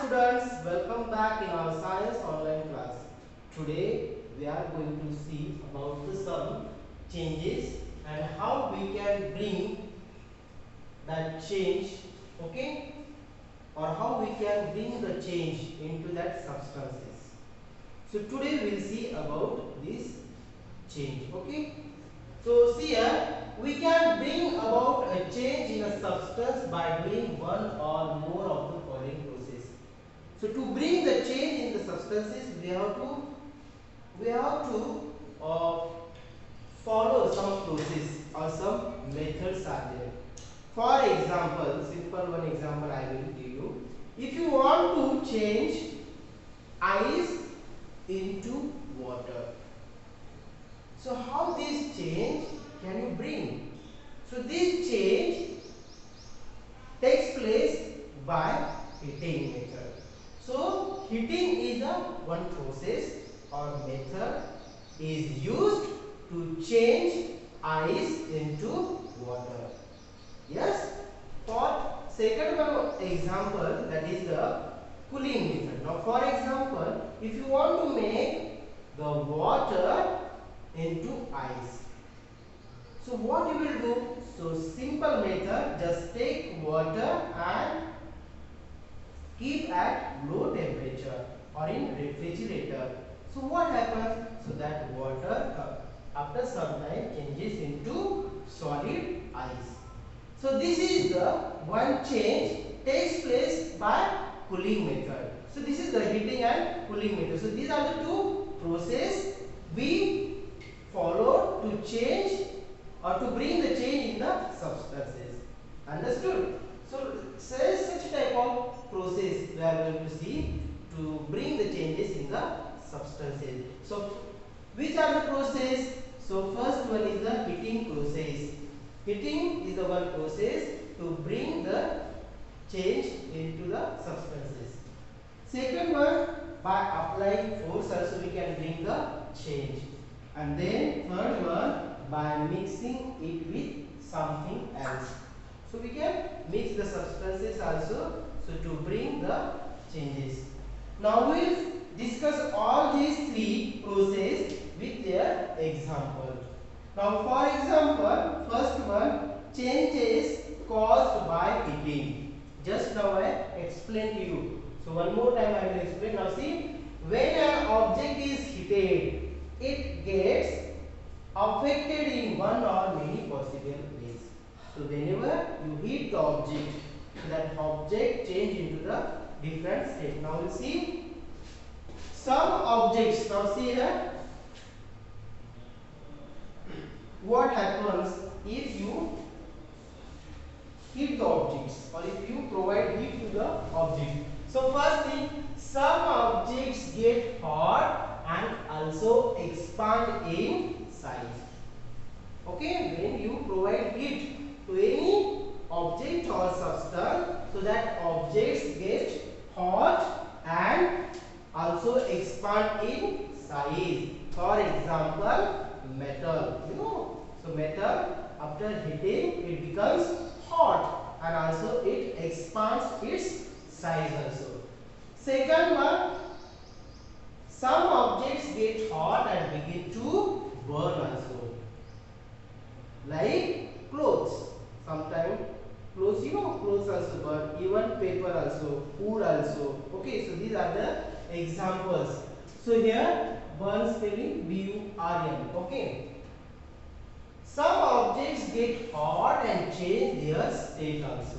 students, welcome back in our science online class. Today we are going to see about the some changes and how we can bring that change, okay, or how we can bring the change into that substances. So today we will see about this change, okay. So see here, we can bring about a change in a substance by doing one or more of the following process. So to bring the change in the substances, we have to follow some process or some methods are there. For example, simple one example I will give you. If you want to change ice into water, so how this change can you bring? So this change takes place by heating method. So heating is a one process or method is used to change ice into water. Yes. For second one example, that is the cooling method. Now for example, if you want to make the water into ice, so what you will do? So simple method, just take water and keep at low temperature or in refrigerator. So what happens? So that water after some time changes into solid ice. So this is the one change takes place by cooling method. So this is the heating and cooling method. So these are the two process we follow to change or to bring the change in the substances. Understood? So such type of process we are going to see to bring the changes in the substances. So which are the process? So first one is the heating process. Heating is the one process to bring the change into the substances. Second one, by applying force also we can bring the change. And then third one, by mixing it with something else. So we can mix the substances also, so to bring the changes. Now we will discuss all these three processes with their example. Now for example, first one, changes caused by heating. Just now I explained to you. So one more time I will explain. Now see, when an object is heated, it gets affected in one or many possible ways. So whenever you heat the object, that object change into the different state. Now we'll see some objects. Now see here, what happens if you heat the objects or if you provide heat to the object. So first thing, some objects get hot and also expand in size. Okay, when you provide heat to any object or substance, so that objects get hot and also expand in size. For example, metal, so metal after heating it becomes hot and also it expands its size also. Second one, some objects get hot and begin to burn also, like clothes. Sometimes clothes, clothes also burn, even paper also, food also. Okay, so these are the examples. So here burn spelling B-U-R-N. Okay. Some objects get hot and change their state also.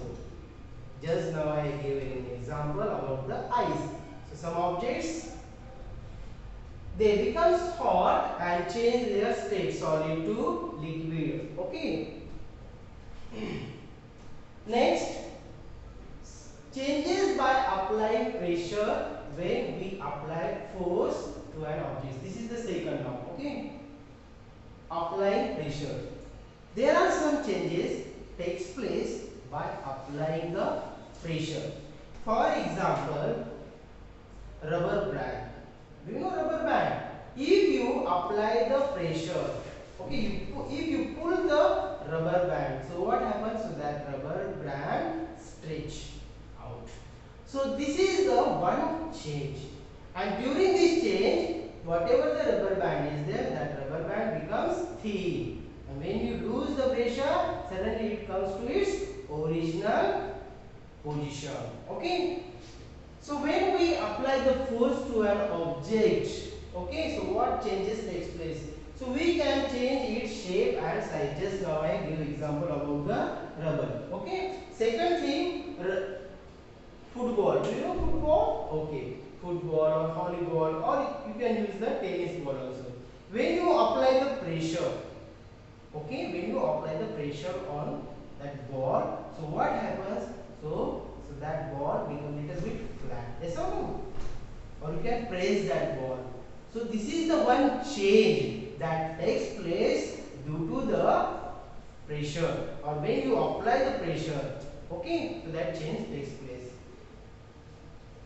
Just now I gave an example about the ice. So some objects, they become hot and change their state solid to liquid. Okay. Next, changes by applying pressure when we apply force to an object. This is the second law. Okay. Applying pressure. There are some changes takes place by applying the pressure. For example, rubber band. Do you know rubber band? If you apply the pressure, okay, if you pull the rubber band, so what happens? So that rubber band stretch out. So this is the one change, and during this change, whatever the rubber band is there, that rubber band becomes thin, and when you lose the pressure, suddenly it comes to its original position. Okay. So when we apply the force to an object, okay, so what changes takes place? So we can change its shape and size. Just now I give example about the rubber. Okay. Second thing, football. Do you know football? Okay. Football or volleyball, or you can use the tennis ball also. When you apply the pressure, okay, when you apply the pressure on that ball, so what happens? So that ball becomes little bit flat. Yes or no? Or you can press that ball. So this is the one change that takes place due to the pressure, or when you apply the pressure. Okay, so that change takes place.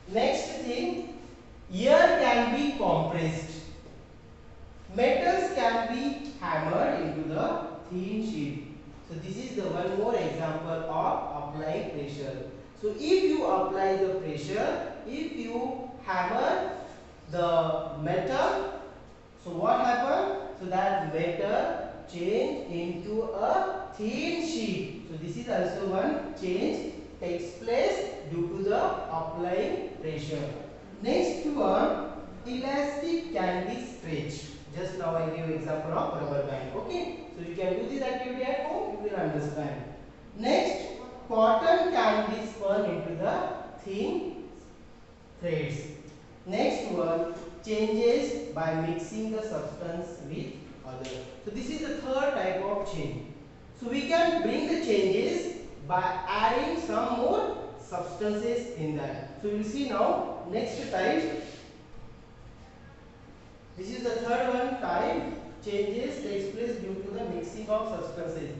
Next thing, air can be compressed. Metals can be hammered into the thin sheet. So this is the one more example of applying pressure. So if you apply the pressure, if you hammer the metal, so what happens? So that metal change into a thin sheet. So this is also one change takes place due to the applying pressure. Next one, elastic can be stretched. Just now I gave example of rubber band. Okay, so you can do this activity at home, you will understand. Next, cotton can be spun into the thin threads. Next one, changes by mixing the substance with other. So this is the third type of change. So we can bring the changes by adding some more substances in that. So we will see now next type. This is the third one type. Changes takes place due to the mixing of substances.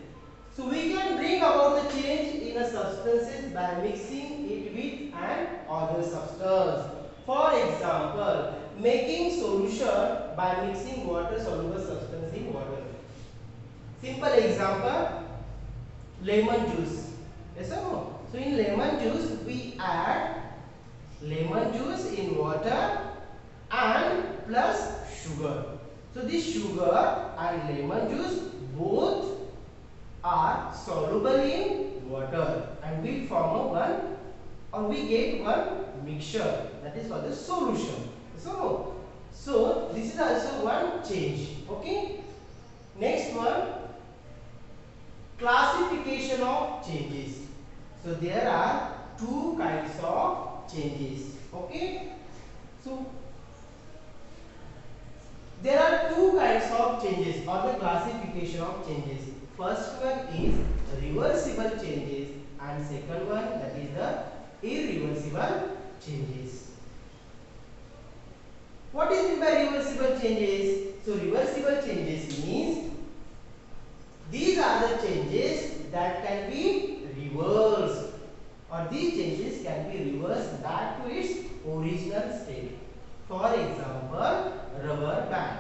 So we can bring about the change in a substances by mixing it with an other substance. For example, making solution by mixing water soluble substance in water. Simple example, lemon juice. Yes or no? So in lemon juice we add lemon juice in water and plus sugar. So this sugar and lemon juice both are soluble in water, and we form a one, or we get one mixture, that is called the solution. So this is also one change. Okay. Next one, classification of changes. So there are two kinds of changes. Okay. So there are two kinds of changes, or the classification of changes. First one is reversible changes, and second one, that is the irreversible changes. What is meant by reversible changes? So reversible changes means these are the changes that can be reversed, or these changes can be reversed back to its original state. For example, rubber band.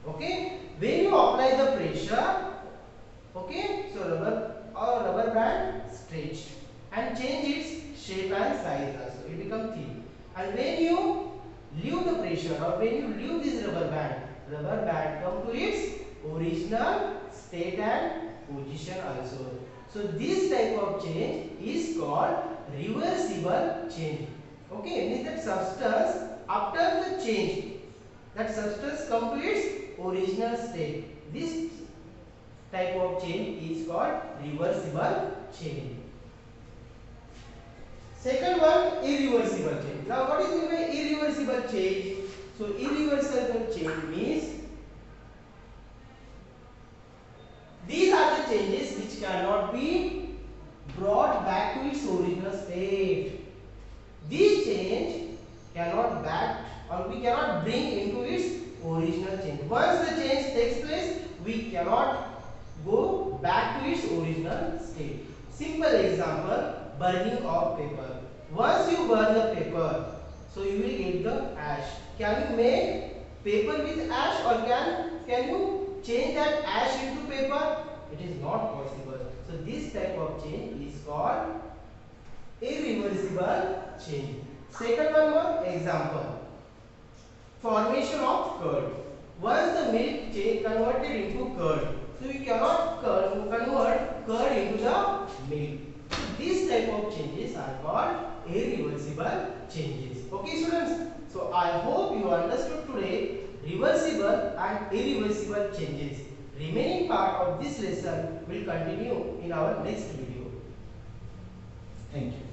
Okay, when you apply the pressure, okay, so rubber band stretched and change its shape and size also. It becomes thin. And when you leave the pressure, or when you leave this rubber band come to its original state and position also. So this type of change is called reversible change. Okay, means that substance after the change, that substance come to its original state. This type of change is called reversible change. Second one, irreversible change. Now what is meant by irreversible change? So irreversible change means these are the changes which cannot be brought back to its original state. These change cannot back, or we cannot bring into its original change. Once the change takes place, we cannot go back to its original state. Simple example, burning of paper. Once you burn the paper, so you will get the ash. Can you make paper with ash, or can you change that ash into paper? It is not possible. So this type of change is called irreversible change. Second one more example. Formation of curd. Once the milk converted into curd, so we cannot convert curd into the milk. So these type of changes are called irreversible changes. Okay, students. So I hope you understood today reversible and irreversible changes. Remaining part of this lesson will continue in our next video. Thank you.